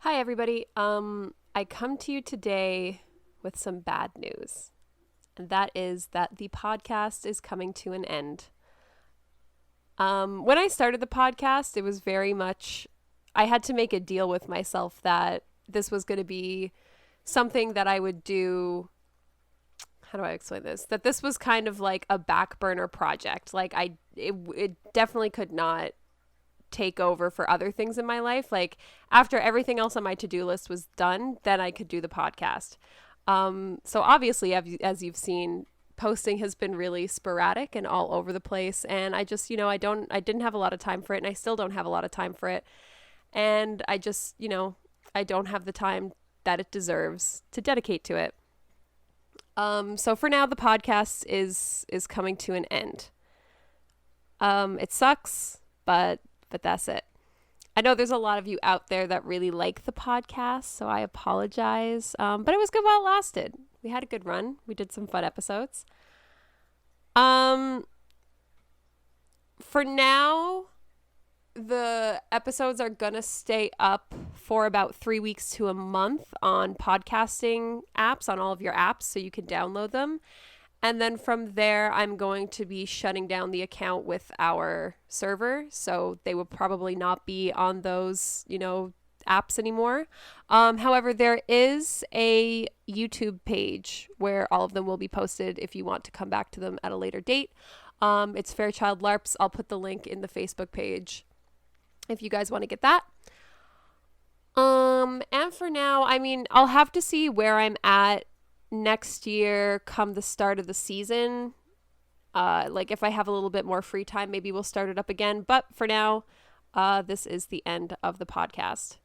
Hi, everybody. I come to you today with some bad news, and that is that the podcast is coming to an end. When I started the podcast, it was very much, I had to make a deal with myself that this was going to be something that I would do. How do I explain this? That this was kind of like a back burner project. It definitely could not take over for other things in my life. Like after everything else on my to-do list was done, then I could do the podcast. So obviously, as you've seen, posting has been really sporadic and all over the place. And I just, I didn't have a lot of time for it, and I still don't have a lot of time for it. And I just, I don't have the time that it deserves to dedicate to it. So for now, the podcast is coming to an end. It sucks, but that's it. I know there's a lot of you out there that really like the podcast, so I apologize. But it was good while it lasted. We had a good run. We did some fun episodes. For now, the episodes are gonna stay up for about 3 weeks to a month on podcasting apps, on all of your apps, so you can download them. And then from there, I'm going to be shutting down the account with our server. So they will probably not be on those, apps anymore. However, there is a YouTube page where all of them will be posted if you want to come back to them at a later date. It's Fairchild LARPs. I'll put the link in the Facebook page if you guys want to get that. And for now, I'll have to see where I'm at next year come the start of the season. Like if I have a little bit more free time, maybe we'll start it up again. But for now, this is the end of the podcast.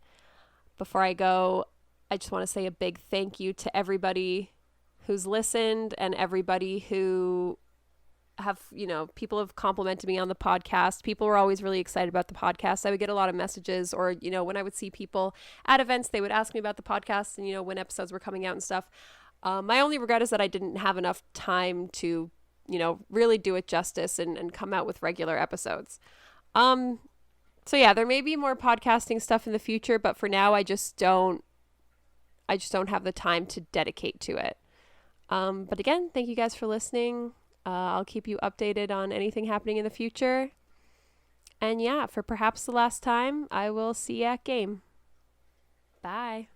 Before I go, I just want to say a big thank you to everybody who's listened and everybody who people have complimented me on the podcast. People were always really excited about the podcast. I would get a lot of messages, or, when I would see people at events, they would ask me about the podcast and, when episodes were coming out and stuff. My only regret is that I didn't have enough time to, really do it justice and come out with regular episodes. So yeah, there may be more podcasting stuff in the future, but for now, I just don't have the time to dedicate to it. But again, thank you guys for listening. I'll keep you updated on anything happening in the future. And yeah, for perhaps the last time, I will see you at game. Bye.